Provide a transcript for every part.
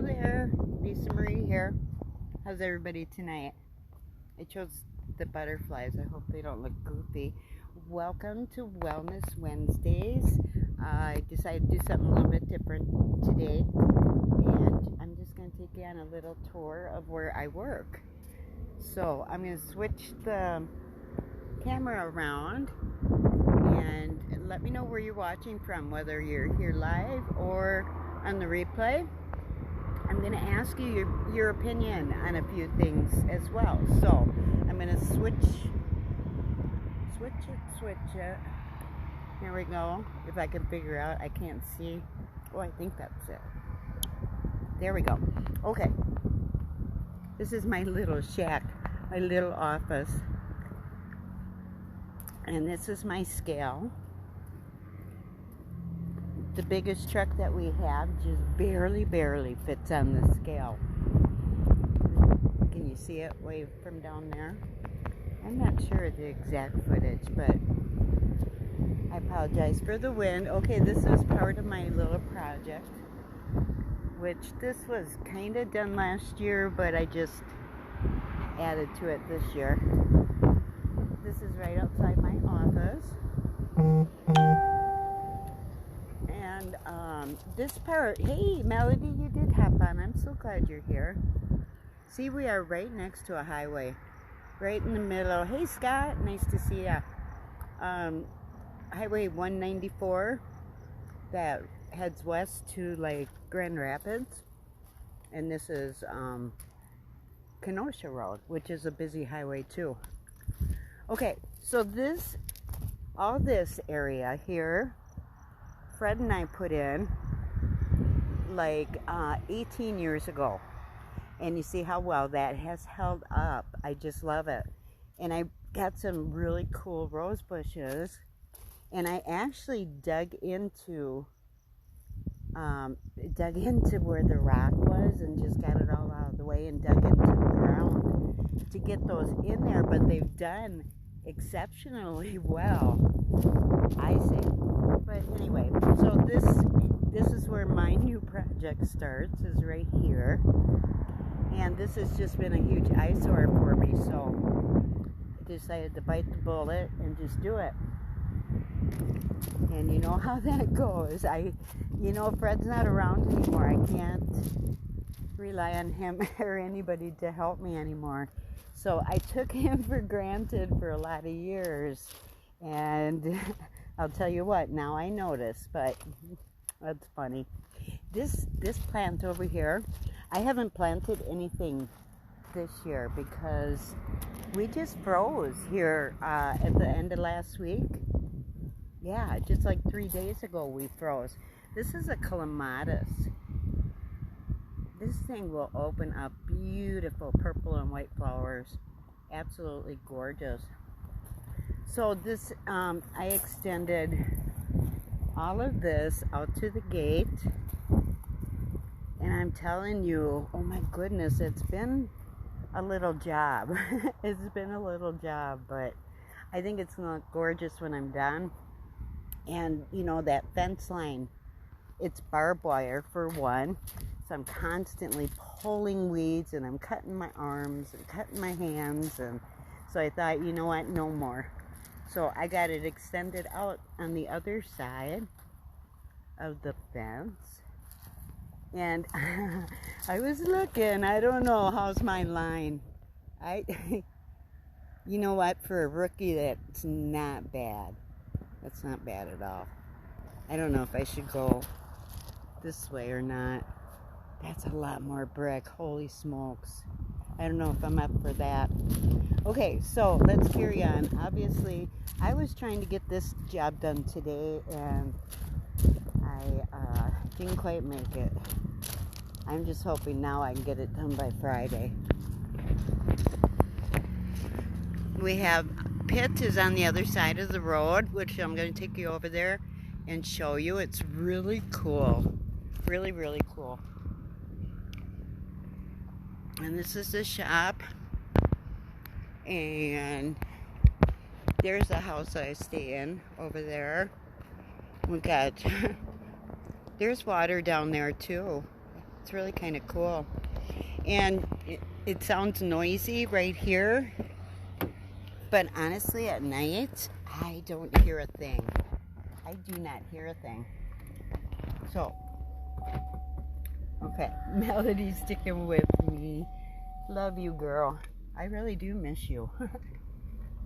there, LisaMarie here. How's everybody tonight? I chose the butterflies. I hope they don't look goofy. Welcome to Wellness Wednesdays. I decided to do something a little bit different today, and I'm just going to take you on a little tour of where I work. So I'm going to switch the camera around and let me know where you're watching from, whether you're here live or on the replay. I'm going to ask you your opinion on a few things as well. So I'm going to switch it. Here we go. If I can figure out, I can't see. Oh, I think that's it. There we go. Okay. This is my little shack, my little office. And this is my scale. The biggest truck that we have just barely fits on the scale. Can you see it way from down there? I'm not sure of the exact footage, but I apologize for the wind. Okay, this is part of my little project, which this was kind of done last year, but I just added to it this year. This is right outside my office. And this part, hey Melody, you did hop on. I'm so glad you're here. See, we are right next to a highway, right in the middle. Hey Scott, nice to see ya. Highway 194 that heads west to like Grand Rapids, and this is Kenosha Road, which is a busy highway too. Okay, so all this area here, Fred and I put in like 18 years ago. And you see how well that has held up. I just love it. And I got some really cool rose bushes. And I actually dug into where the rock was and just got it all out of the way and dug into the ground to get those in there. But they've done exceptionally well, I say. But anyway, so this is where my new project starts, is right here. And this has just been a huge eyesore for me, so I decided to bite the bullet and just do it. And you know how that goes. Fred's not around anymore. I can't rely on him or anybody to help me anymore. So I took him for granted for a lot of years. And I'll tell you what, now I notice, but that's funny. This plant over here, I haven't planted anything this year because we just froze here at the end of last week. Yeah, just like 3 days ago we froze. This is a clematis. This thing will open up beautiful purple and white flowers. Absolutely gorgeous. So this, I extended all of this out to the gate. And I'm telling you, oh my goodness, it's been a little job. It's been a little job, but I think it's going to look gorgeous when I'm done. And, that fence line, it's barbed wire for one. So I'm constantly pulling weeds, and I'm cutting my arms and cutting my hands. And so I thought, you know what, no more. So I got it extended out on the other side of the fence. And I was looking, I don't know, how's my line? You know what, for a rookie, that's not bad. That's not bad at all. I don't know if I should go this way or not. That's a lot more brick, holy smokes. I don't know if I'm up for that. Okay, so let's carry on. Obviously, I was trying to get this job done today, and I didn't quite make it. I'm just hoping now I can get it done by Friday. We have Pitt is on the other side of the road, which I'm going to take you over there and show you. It's really cool. Really, really cool. And this is the shop. And there's the house I stay in over there. We got, there's water down there too. It's really kind of cool. And it sounds noisy right here, but honestly at night I don't hear a thing. I do not hear a thing. So, okay, Melody's sticking with me. Love you, girl. I really do miss you.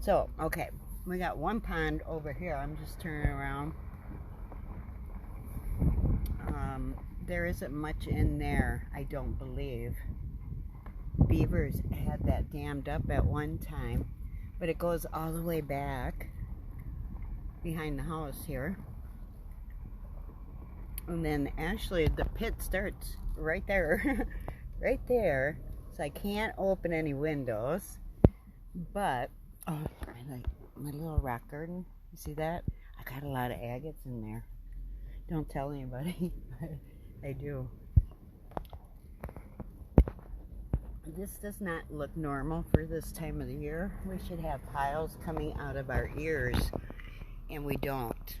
So, okay, we got one pond over here. I'm just turning around. There isn't much in there, I don't believe. Beavers had that dammed up at one time, but it goes all the way back behind the house here. And then actually the pit starts right there. Right there. So I can't open any windows. But, oh, I like my little rock garden. You see that? I got a lot of agates in there. Don't tell anybody. I do. This does not look normal for this time of the year. We should have piles coming out of our ears, and we don't.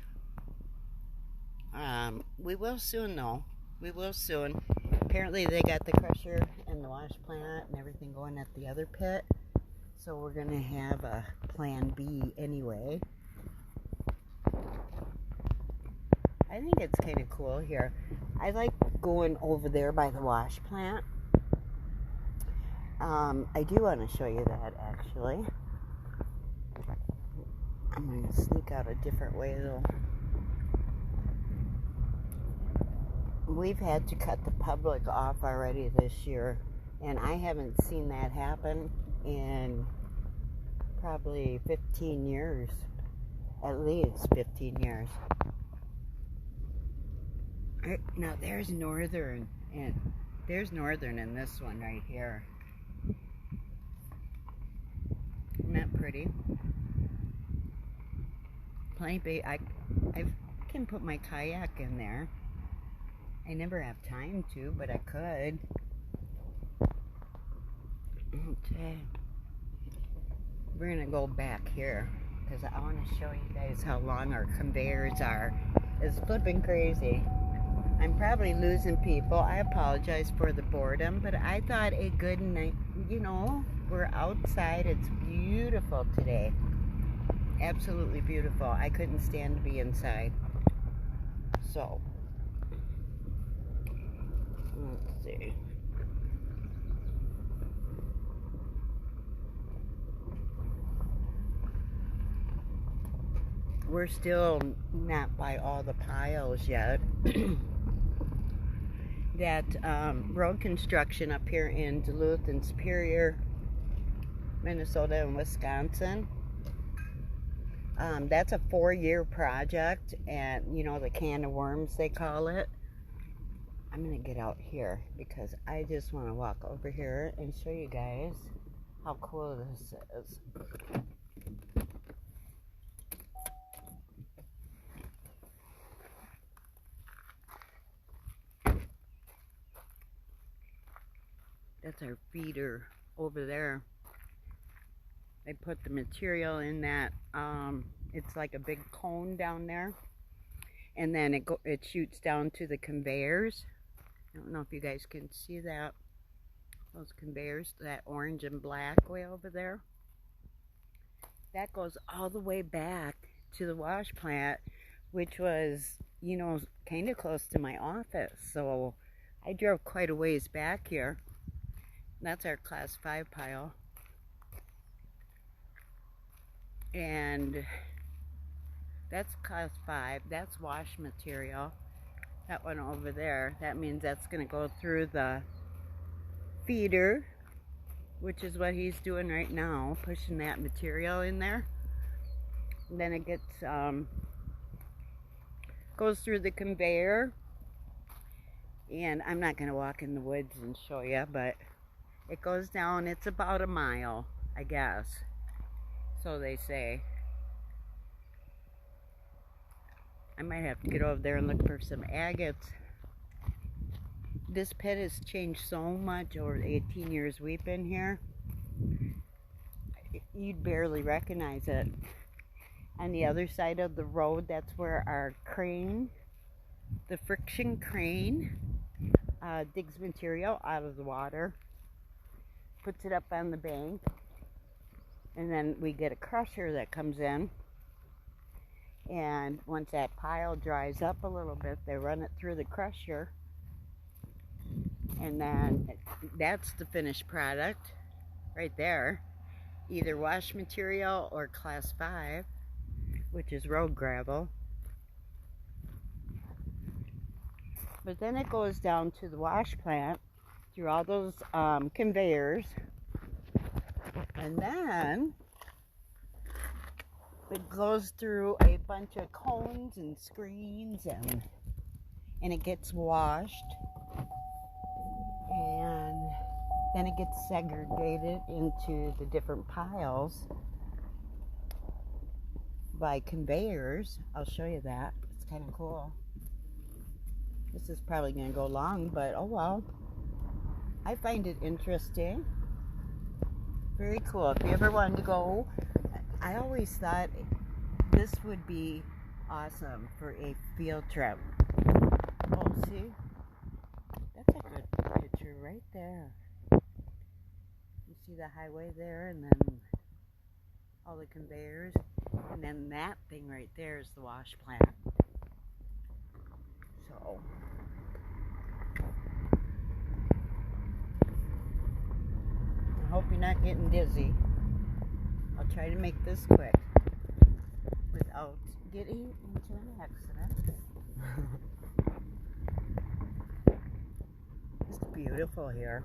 We will soon, though. We will soon. Apparently they got the crusher and the wash plant and everything going at the other pit, so we're going to have a plan B anyway. I think it's kind of cool here. I like going over there by the wash plant. I do want to show you that, actually. I'm going to sneak out a different way, though. We've had to cut the public off already this year, and I haven't seen that happen in probably 15 years. At least 15 years. Now there's northern, and there's northern in this one right here. Isn't that pretty? Plenty big. I can put my kayak in there. I never have time to, but I could. Okay. We're gonna go back here because I want to show you guys how long our conveyors are. It's flipping crazy. I'm probably losing people. I apologize for the boredom, but I thought a good night, you know, we're outside. It's beautiful today. Absolutely beautiful. I couldn't stand to be inside. So, let's see. We're still not by all the piles yet. That road construction up here in Duluth and Superior, Minnesota and Wisconsin, that's a 4-year project, and you know, the can of worms they call it. I'm gonna get out here because I just want to walk over here and show you guys how cool this is. That's our feeder over there. They put the material in that, it's like a big cone down there, and then it shoots down to the conveyors. I don't know if you guys can see that, those conveyors, that orange and black way over there. That goes all the way back to the wash plant, which was, you know, kind of close to my office. So I drove quite a ways back here. That's our class 5 pile. And that's class 5. That's wash material. That one over there, that means that's going to go through the feeder, which is what he's doing right now, pushing that material in there. And then it gets goes through the conveyor. And I'm not going to walk in the woods and show you, but it goes down, it's about a mile, I guess. So they say. I might have to get over there and look for some agates. This pit has changed so much over the 18 years we've been here. You'd barely recognize it. On the other side of the road, that's where our crane, the friction crane, digs material out of the water, puts it up on the bank, and then we get a crusher that comes in, and once that pile dries up a little bit, they run it through the crusher, and then that's the finished product right there, either wash material or class 5, which is road gravel. But then it goes down to the wash plant through all those conveyors, and then it goes through a bunch of cones and screens, and it gets washed, and then it gets segregated into the different piles by conveyors. I'll show you that. It's kind of cool. This is probably going to go long, but oh well. I find it interesting. Very cool. If you ever wanted to go, I always thought this would be awesome for a field trip. Oh, see? That's a good picture right there. You see the highway there, and then all the conveyors, and then that thing right there is the wash plant. So I hope you're not getting dizzy. I'll try to make this quick without getting into an accident. It's beautiful here.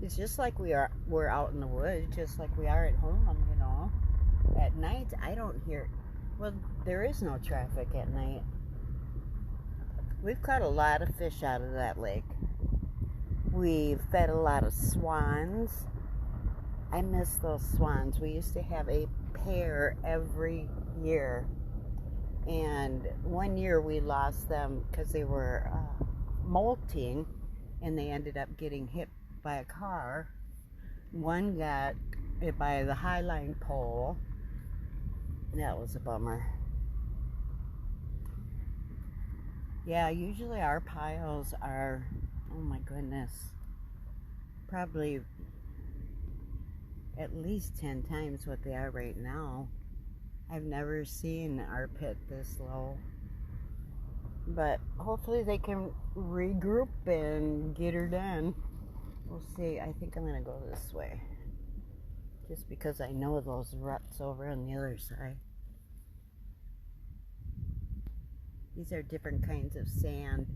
It's just like we're out in the woods, just like we are at home, you know. At night, I don't hear, well, there is no traffic at night. We've caught a lot of fish out of that lake. We've fed a lot of swans. I miss those swans. We used to have a pair every year. And one year we lost them because they were molting, and they ended up getting hit by a car. One got hit by the highline pole. That was a bummer. Yeah, usually our piles are, oh my goodness, probably at least 10 times what they are right now. I've never seen our pit this low. But hopefully they can regroup and get her done. We'll see. I think I'm going to go this way, just because I know those ruts over on the other side. These are different kinds of sand.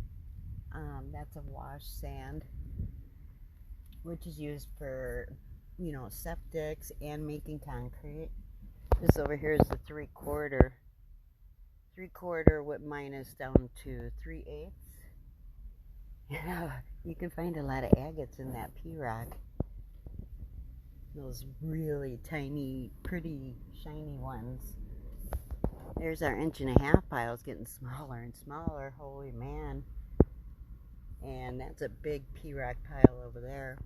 That's a wash sand, which is used for, you know, septics and making concrete. This over here is the 3/4. 3/4 with minus down to 3/8. Yeah, you can find a lot of agates in that P-rock. Those really tiny, pretty, shiny ones. There's our 1.5-inch pile. It's getting smaller and smaller. Holy man. And that's a big P-rock pile over there.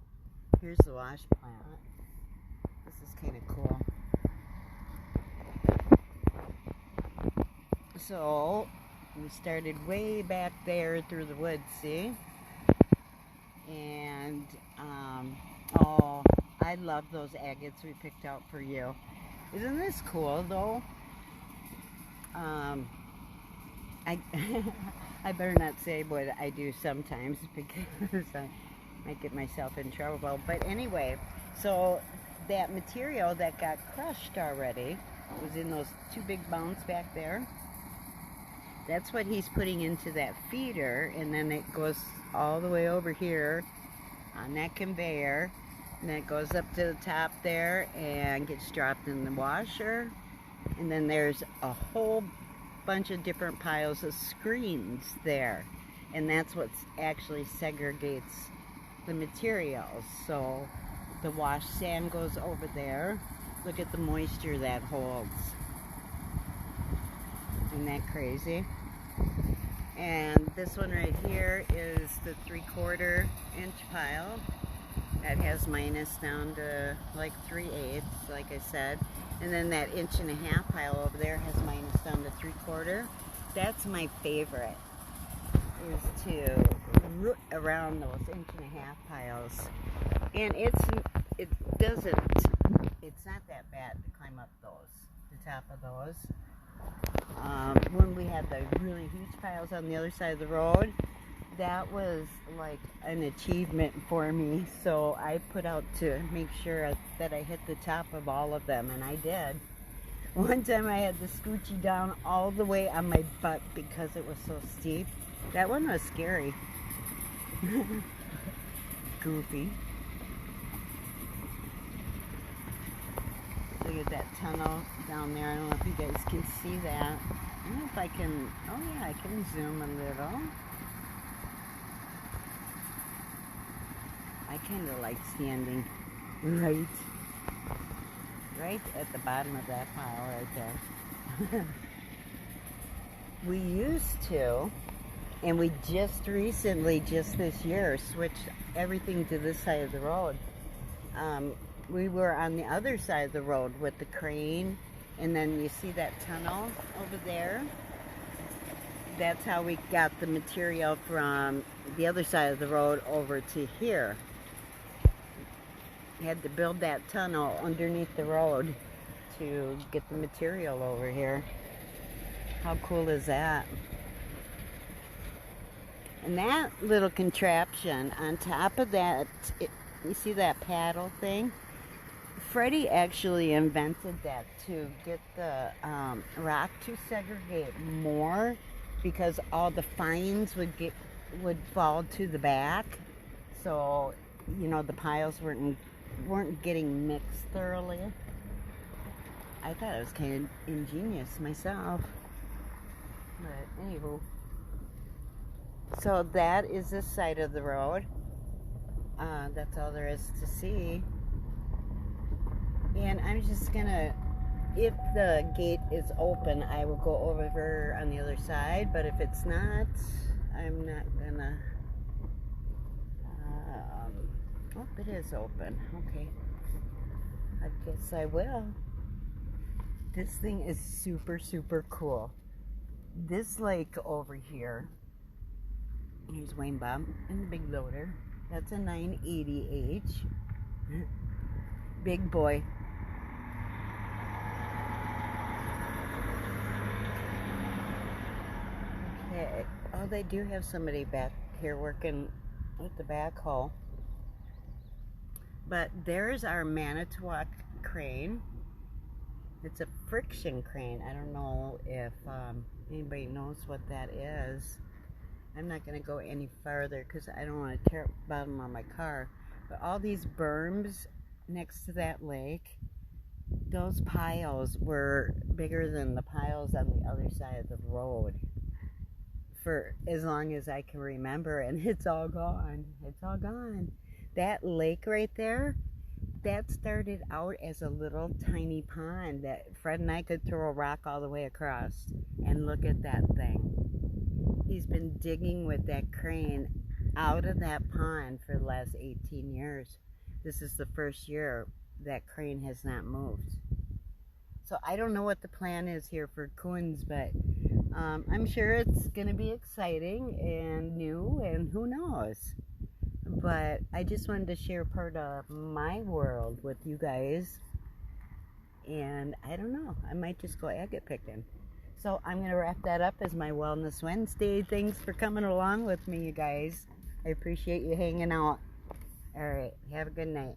Here's the wash plant. This is kind of cool. So, we started way back there through the woods, see? And, oh, I love those agates we picked out for you. Isn't this cool, though? I better not say what I do sometimes, because I might get myself in trouble. But anyway, so that material that got crushed already was in those 2 big mounds back there. That's what he's putting into that feeder, and then it goes all the way over here on that conveyor, and then it goes up to the top there and gets dropped in the washer. And then there's a whole bunch of different piles of screens there, and that's what actually segregates the materials. So the wash sand goes over there. Look at the moisture that holds. Isn't that crazy? And this one right here is the 3/4-inch pile that has minus down to like 3/8, like I said. And then that 1.5-inch pile over there has minus down to 3/4. That's my favorite. is to root around those 1.5-inch piles. And it's not that bad to climb up the top of those. When we had the really huge piles on the other side of the road, that was like an achievement for me. So I put out to make sure that I hit the top of all of them, and I did. One time I had to scoochie down all the way on my butt because it was so steep. That one was scary. Goofy. Look at that tunnel down there. I don't know if you guys can see that. I don't know if I can. Oh yeah, I can zoom a little. I kind of like standing right at the bottom of that pile right there. We used to, and we just recently, just this year, switched everything to this side of the road. We were on the other side of the road with the crane, and then you see that tunnel over there. That's how we got the material from the other side of the road over to here. We had to build that tunnel underneath the road to get the material over here. How cool is that? And that little contraption on top of that, you see that paddle thing? Freddie actually invented that to get the rock to segregate more, because all the fines would fall to the back, so you know the piles weren't getting mixed thoroughly. I thought it was kind of ingenious myself, but anywho. So that is this side of the road. That's all there is to see. And I'm just gonna, if the gate is open, I will go over on the other side, but if it's not, I'm not gonna. Oh, it is open. Okay. I guess I will. This thing is super, super cool. This lake over here, here's Wayne Bob and the big loader. That's a 980H. Big boy. Okay. Oh, they do have somebody back here working with the backhoe. But there's our Manitowoc crane. It's a friction crane. I don't know if anybody knows what that is. I'm not going to go any farther because I don't want to tear up the bottom of my car. But all these berms next to that lake, those piles were bigger than the piles on the other side of the road for as long as I can remember, and it's all gone. It's all gone. That lake right there, that started out as a little tiny pond that Fred and I could throw a rock all the way across, and look at that thing. He's been digging with that crane out of that pond for the last 18 years. This is the first year that crane has not moved. So I don't know what the plan is here for Coons, but I'm sure it's going to be exciting and new, and who knows. But I just wanted to share part of my world with you guys. And I don't know, I might just go agate picking. So I'm going to wrap that up as my Wellness Wednesday. Thanks for coming along with me, you guys. I appreciate you hanging out. All right, have a good night.